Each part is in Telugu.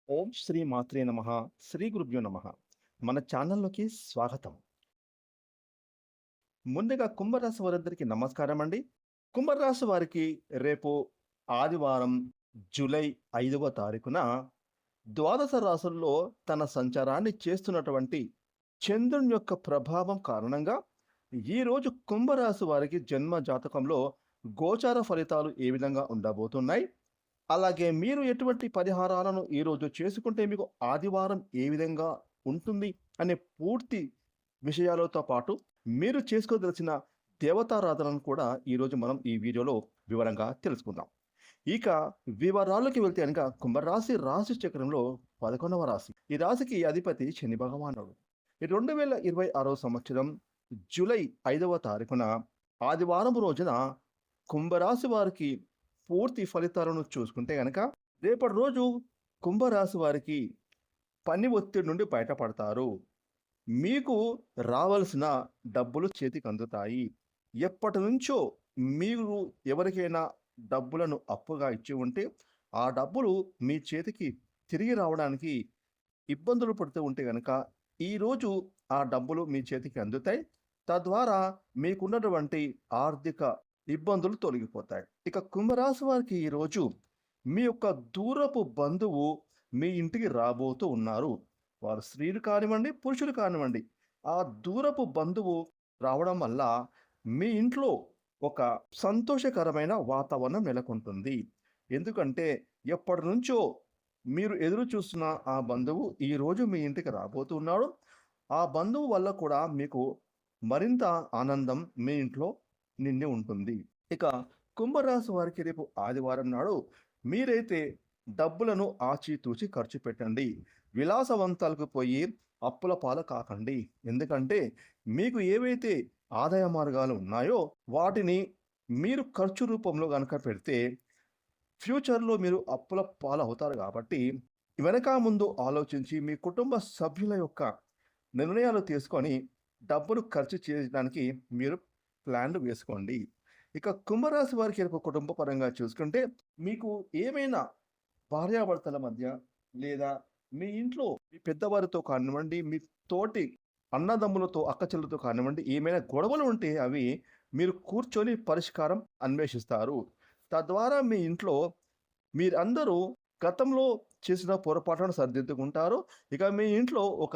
ఓం శ్రీ మాత్రే నమః. శ్రీ గురుభ్యో నమః. మన ఛానల్‌లోకి స్వాగతం. ముందుగా కుంభరాశి వారందరికీ నమస్కారం అండి. కుంభరాశి వారికి రేపు ఆదివారం జూలై 5వ తారీఖున ద్వాదశ రాశుల్లో తన సంచారాన్ని చేస్తున్నటువంటి చంద్రుని యొక్క ప్రభావం కారణంగా ఈరోజు కుంభరాశి వారికి జన్మ జాతకంలో గోచార ఫలితాలు ఏ విధంగా ఉండబోతున్నాయి? అలాగే మీరు ఎటువంటి పరిహారాలను ఈరోజు చేసుకుంటే మీకు ఆదివారం ఏ విధంగా ఉంటుంది అనే పూర్తి విషయాలతో పాటు మీరు చేసుకోదలసిన దేవతారాధనను కూడా ఈరోజు మనం ఈ వీడియోలో వివరంగా తెలుసుకుందాం. ఇక వివరాల్లోకి వెళ్తే కనుక కుంభరాశి రాశి చక్రంలో 11వ రాశి. ఈ రాశికి అధిపతి శని భగవానుడు. ఈ 2026 సంవత్సరం జూలై 5వ తారీఖున ఆదివారం రోజున కుంభరాశి వారికి పూర్తి ఫలితాలను చూసుకుంటే గనక రేపటి రోజు కుంభరాశి వారికి పని ఒత్తిడి నుండి బయటపడతారు. మీకు రావాల్సిన డబ్బులు చేతికి అందుతాయి. ఎప్పటినుంచో మీరు ఎవరికైనా డబ్బులను అప్పుగా ఇచ్చి ఉంటే ఆ డబ్బులు మీ చేతికి తిరిగి రావడానికి ఇబ్బందులు పడుతూ ఉంటే గనక ఈరోజు ఆ డబ్బులు మీ చేతికి అందుతాయి. తద్వారా మీకున్నటువంటి ఆర్థిక ఇబ్బందులు తొలగిపోతాయి. ఇక కుంభరాశి వారికి ఈరోజు మీ యొక్క దూరపు బంధువు మీ ఇంటికి రాబోతూ ఉన్నారు. వారు స్త్రీలు కానివ్వండి, పురుషులు కానివ్వండి. ఆ దూరపు బంధువు రావడం వల్ల మీ ఇంట్లో ఒక సంతోషకరమైన వాతావరణం నెలకొంటుంది. ఎందుకంటే ఎప్పటినుంచో మీరు ఎదురు చూస్తున్న ఆ బంధువు ఈరోజు మీ ఇంటికి రాబోతున్నాడు. ఆ బంధువు వల్ల కూడా మీకు మరింత ఆనందం మీ ఇంట్లో నిండి ఉంటుంది. ఇక కుంభరాశి వారికి రేపు ఆదివారం నాడు మీరైతే డబ్బులను ఆచితూచి ఖర్చు పెట్టండి. విలాసవంతాలకు పోయి అప్పుల పాలు కాకండి. ఎందుకంటే మీకు ఏవైతే ఆదాయ మార్గాలు ఉన్నాయో వాటిని మీరు ఖర్చు రూపంలో గనక పెడితే ఫ్యూచర్లో మీరు అప్పుల పాలు అవుతారు కాబట్టి వెనక ముందు ఆలోచించి మీ కుటుంబ సభ్యుల యొక్క నిర్ణయాలు తీసుకొని డబ్బును ఖర్చు చేయడానికి మీరు ప్లాన్లు వేసుకోండి. ఇక కుంభరాశి వారికి రేపు కుటుంబ పరంగా చూసుకుంటే మీకు ఏమైనా భార్యాభర్తల మధ్య లేదా మీ ఇంట్లో మీ పెద్దవారితో కానివ్వండి, మీ తోటి అన్నదమ్ములతో అక్కచెల్లెలతో కానివ్వండి, ఏమైనా గొడవలు ఉంటే అవి మీరు కూర్చొని పరిష్కారం అన్వేషిస్తారు. తద్వారా మీ ఇంట్లో మీరందరూ గతంలో చేసిన పొరపాట్లను సరిదిద్దుకుంటారు. ఇక మీ ఇంట్లో ఒక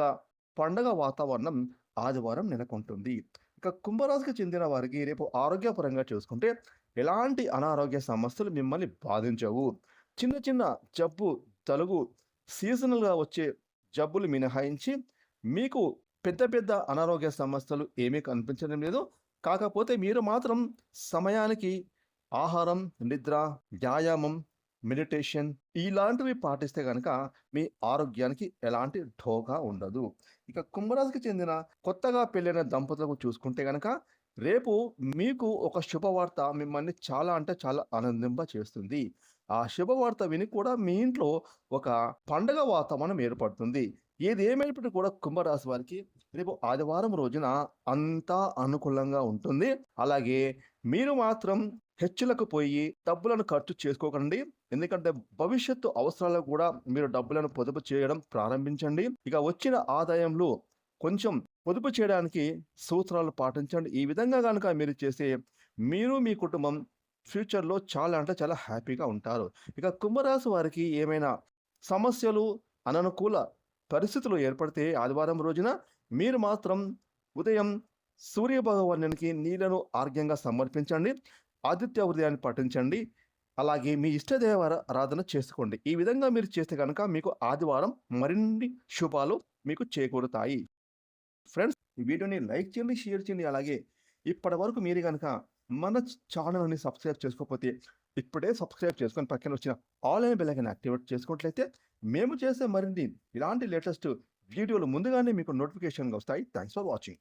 పండగ వాతావరణం ఆదివారం నెలకొంటుంది. ఇక కుంభరాశికి చెందిన వారికి రేపు ఆరోగ్యపరంగా చూసుకుంటే ఎలాంటి అనారోగ్య సమస్యలు మిమ్మల్ని బాధించవు. చిన్న చిన్న జబ్బు, తలుగు, సీజనల్‌గా వచ్చే జబ్బులు మినహాయించి మీకు పెద్ద పెద్ద అనారోగ్య సమస్యలు ఏమీ కనిపించడం లేదు. కాకపోతే మీరు మాత్రం సమయానికి ఆహారం, నిద్ర, వ్యాయామం, మెడిటేషన్ ఇలాంటివి పాటిస్తే గనక మీ ఆరోగ్యానికి ఎలాంటి ఢోకా ఉండదు. ఇక కుంభరాశికి చెందిన కొత్తగా పెళ్ళైన దంపతులకు చూసుకుంటే గనక రేపు మీకు ఒక శుభవార్త మిమ్మల్ని చాలా అంటే చాలా ఆనందింప చేస్తుంది. ఆ శుభవార్త విని కూడా మీ ఇంట్లో ఒక పండగ వాతావరణం ఏర్పడుతుంది. ఏది ఏమైనప్పటికీ కూడా కుంభరాశి వారికి రేపు ఆదివారం రోజున అంతా అనుకూలంగా ఉంటుంది. అలాగే మీరు మాత్రం హెచ్చులకు పోయి డబ్బులను ఖర్చు చేసుకోకండి. ఎందుకంటే భవిష్యత్తు అవసరాలకు కూడా మీరు డబ్బులను పొదుపు చేయడం ప్రారంభించండి. ఇక వచ్చిన ఆదాయంలో కొంచెం పొదుపు చేయడానికి సూత్రాలు పాటించండి. ఈ విధంగా గనుక మీరు చేస్తే మీరు మీ కుటుంబం ఫ్యూచర్‌లో చాలా అంటే చాలా హ్యాపీగా ఉంటారు. ఇక కుంభరాశి వారికి ఏమైనా సమస్యలు, అననుకూల పరిస్థితులు ఏర్పడితే ఆదివారం రోజున మీరు మాత్రం ఉదయం సూర్య భగవానునికి నీళ్లను ఆర్ఘ్యంగా సమర్పించండి. ఆదిత్య హృదయాన్ని పఠించండి. అలాగే మీ ఇష్టదేవ ఆరాధన చేసుకోండి. ఈ విధంగా మీరు చేస్తే గనక మీకు ఆదివారం మరిన్ని శుభాలు మీకు చేకూరుతాయి. ఫ్రెండ్స్, ఈ వీడియోని లైక్ చేయండి, షేర్ చేయండి. అలాగే ఇప్పటివరకు మీరు గనక మన ఛానల్‌ని సబ్స్క్రైబ్ చేసుకోకపోతే ఇప్పుడే సబ్స్క్రైబ్ చేసుకొని పక్కన వచ్చిన ఆల్ అనే బెల్ ఐకాన్ యాక్టివేట్ చేసుకున్నట్లయితే మేము చేసే మరిన్ని ఇలాంటి లేటెస్ట్ వీడియోలు ముందుగానే మీకు నోటిఫికేషన్‌గా వస్తాయి. Thanks for watching.